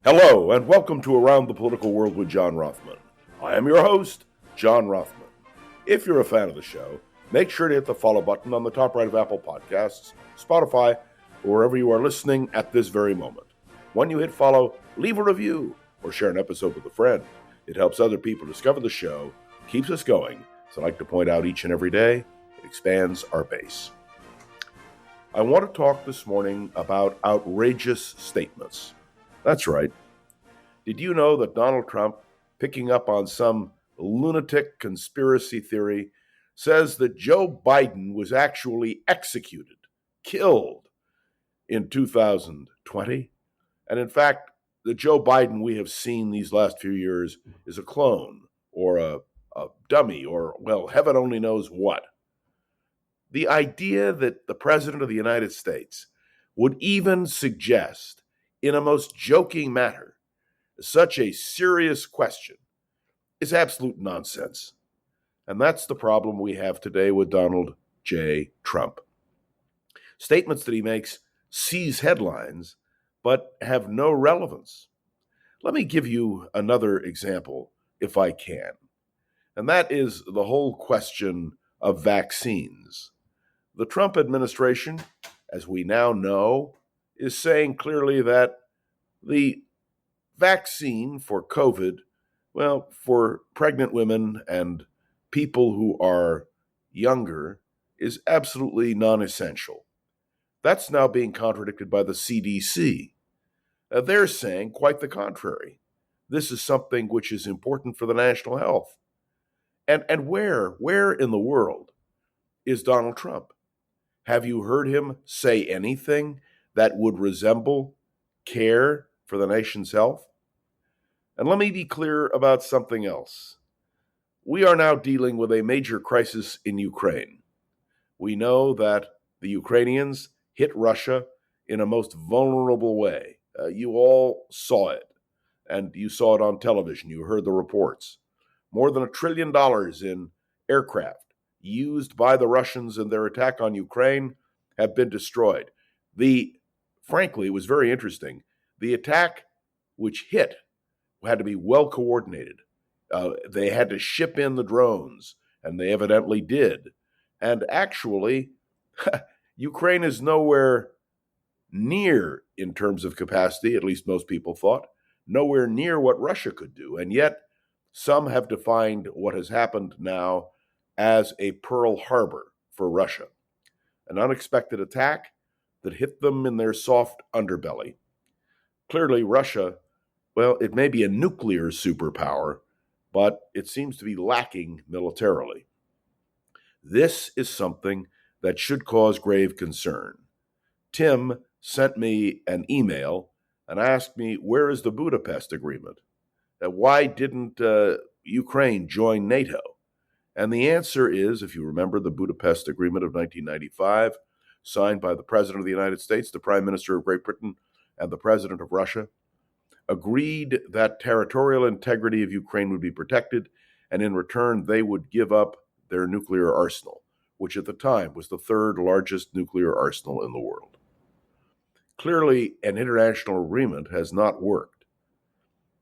Hello, and welcome to Around the Political World with John Rothman. I am your host, John Rothman. If you're a fan of the show, make sure to hit the follow button on the top right of Apple Podcasts, Spotify, or wherever you are listening at this very moment. When you hit follow, leave a review or share an episode with a friend. It helps other people discover the show, keeps us going, as I like to point out each and every day, it expands our base. I want to talk this morning about outrageous statements. That's right. Did you know that Donald Trump, picking up on some lunatic conspiracy theory, says that Joe Biden was actually executed, killed in 2020? And in fact, the Joe Biden we have seen these last few years is a clone or a dummy or, well, heaven only knows what. The idea that the President of the United States would even suggest, in a most joking manner, such a serious question is absolute nonsense. And that's the problem we have today with Donald J. Trump. Statements that he makes seize headlines, but have no relevance. Let me give you another example, if I can. And that is the whole question of vaccines. The Trump administration, as we now know, is saying clearly that the vaccine for COVID, well, for pregnant women and people who are younger, is absolutely non-essential. That's now being contradicted by the CDC. They're saying quite the contrary. This is something which is important for the national health. And where in the world is Donald Trump? Have you heard him say anything that would resemble care for the nation's health? And let me be clear about something else. We are now dealing with a major crisis in Ukraine. We know that the Ukrainians hit Russia in a most vulnerable way. You all saw it, and you saw it on television. You heard the reports. More than $1 trillion in aircraft used by the Russians in their attack on Ukraine have been destroyed. Frankly, it was very interesting. The attack which hit had to be well coordinated. They had to ship in the drones, and they evidently did. And actually, Ukraine is nowhere near, in terms of capacity, at least most people thought, nowhere near what Russia could do. And yet, some have defined what has happened now as a Pearl Harbor for Russia, an unexpected attack that hit them in their soft underbelly. Clearly, Russia, well, it may be a nuclear superpower, but it seems to be lacking militarily. This is something that should cause grave concern. Tim sent me an email and asked me, where is the Budapest Agreement? Why didn't Ukraine join NATO? And the answer is, if you remember the Budapest Agreement of 1995, signed by the President of the United States, the Prime Minister of Great Britain, and the President of Russia, agreed that territorial integrity of Ukraine would be protected, and in return they would give up their nuclear arsenal, which at the time was the third largest nuclear arsenal in the world. Clearly, an international agreement has not worked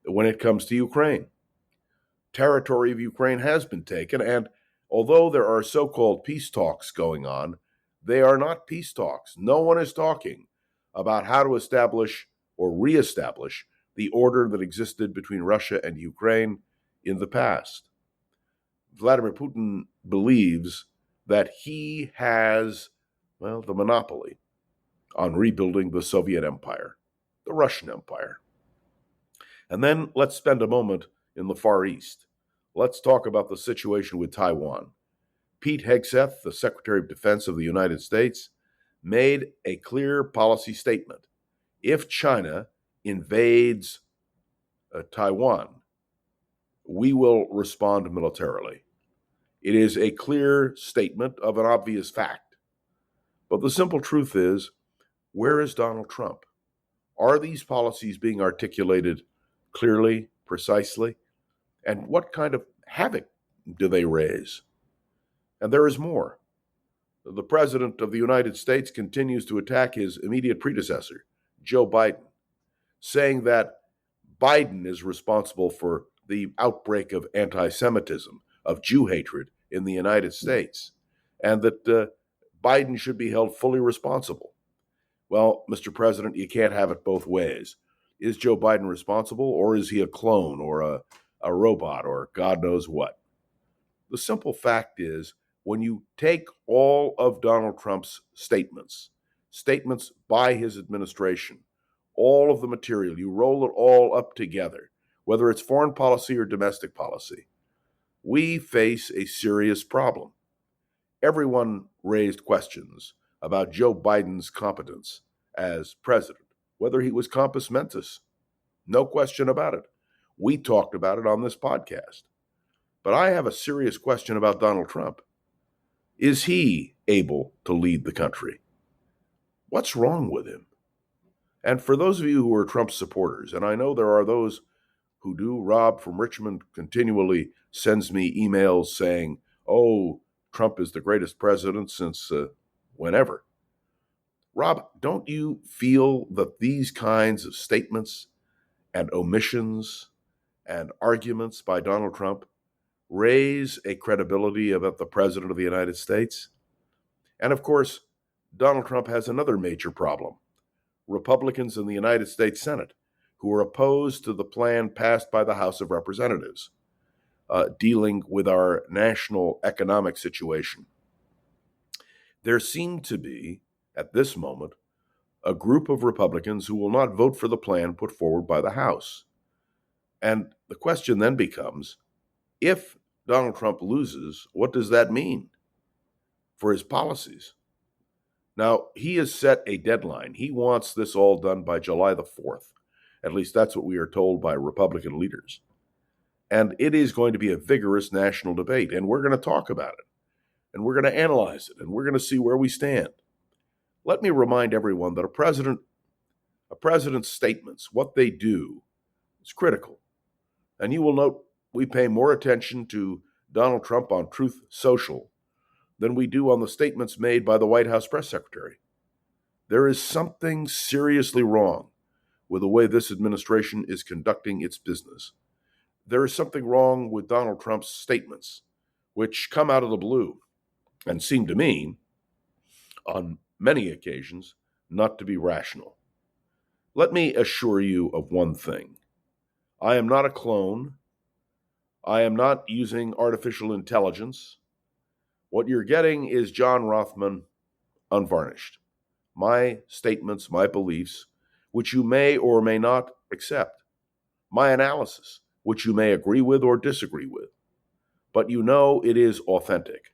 when it comes to Ukraine. Territory of Ukraine has been taken, and although there are so-called peace talks going on, they are not peace talks. No one is talking about how to establish or reestablish the order that existed between Russia and Ukraine in the past. Vladimir Putin believes that he has, well, the monopoly on rebuilding the Soviet Empire, the Russian Empire. And then let's spend a moment in the Far East. Let's talk about the situation with Taiwan. Pete Hegseth, the Secretary of Defense of the United States, made a clear policy statement. If China invades Taiwan, we will respond militarily. It is a clear statement of an obvious fact. But the simple truth is, where is Donald Trump? Are these policies being articulated clearly, precisely? And what kind of havoc do they raise? And there is more. The President of the United States continues to attack his immediate predecessor, Joe Biden, saying that Biden is responsible for the outbreak of anti-Semitism, of Jew hatred in the United States, and that Biden should be held fully responsible. Well, Mr. President, you can't have it both ways. Is Joe Biden responsible, or is he a clone or a robot or God knows what? The simple fact is, when you take all of Donald Trump's statements by his administration, all of the material, you roll it all up together, whether it's foreign policy or domestic policy, we face a serious problem. Everyone raised questions about Joe Biden's competence as president, whether he was compos mentis. No question about it. We talked about it on this podcast. But I have a serious question about Donald Trump. Is he able to lead the country? What's wrong with him? And for those of you who are Trump supporters, and I know there are those who do, Rob from Richmond continually sends me emails saying, oh, Trump is the greatest president since whenever. Rob, don't you feel that these kinds of statements and omissions and arguments by Donald Trump raise a credibility about the President of the United States? And of course, Donald Trump has another major problem. Republicans in the United States Senate who are opposed to the plan passed by the House of Representatives dealing with our national economic situation. There seem to be, at this moment, a group of Republicans who will not vote for the plan put forward by the House. And the question then becomes, if Donald Trump loses, what does that mean for his policies? Now, he has set a deadline. He wants this all done by July the 4th. At least that's what we are told by Republican leaders. And it is going to be a vigorous national debate, and we're going to talk about it, and we're going to analyze it, and we're going to see where we stand. Let me remind everyone that a president's statements, what they do, is critical. And you will note we pay more attention to Donald Trump on Truth Social than we do on the statements made by the White House press secretary. There is something seriously wrong with the way this administration is conducting its business. There is something wrong with Donald Trump's statements, which come out of the blue and seem to me, on many occasions, not to be rational. Let me assure you of one thing. I am not a clone. I am not using artificial intelligence. What you're getting is John Rothman unvarnished. My statements, my beliefs, which you may or may not accept. My analysis, which you may agree with or disagree with. But you know it is authentic.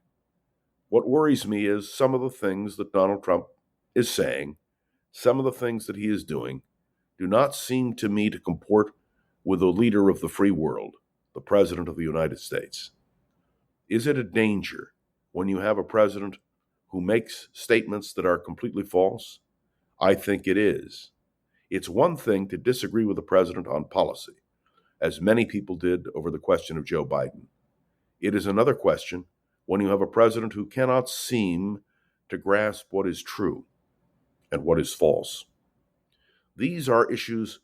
What worries me is some of the things that Donald Trump is saying, some of the things that he is doing, do not seem to me to comport with the leader of the free world, the President of the United States. Is it a danger when you have a president who makes statements that are completely false? I think it is. It's one thing to disagree with the president on policy, as many people did over the question of Joe Biden. It is another question when you have a president who cannot seem to grasp what is true and what is false. These are issues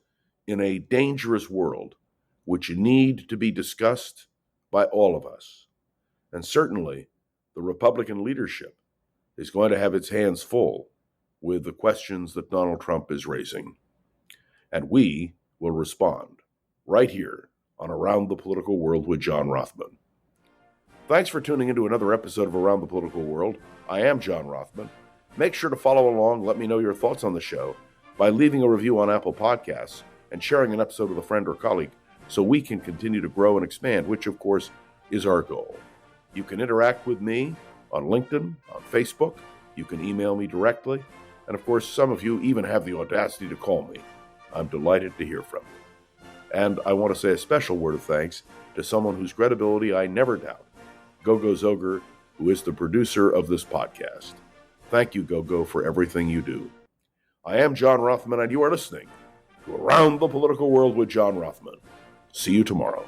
in a dangerous world which need to be discussed by all of us. And certainly, the Republican leadership is going to have its hands full with the questions that Donald Trump is raising. And we will respond right here on Around the Political World with John Rothman. Thanks for tuning into another episode of Around the Political World. I am John Rothman. Make sure to follow along, let me know your thoughts on the show by leaving a review on Apple Podcasts and sharing an episode with a friend or colleague so we can continue to grow and expand, which of course is our goal. You can interact with me on LinkedIn, on Facebook. You can email me directly. And of course, some of you even have the audacity to call me. I'm delighted to hear from you. And I want to say a special word of thanks to someone whose credibility I never doubt, Gogo Zoger, who is the producer of this podcast. Thank you, Gogo, for everything you do. I am John Rothman, and you are listening to Around the Political World with John Rothman. See you tomorrow.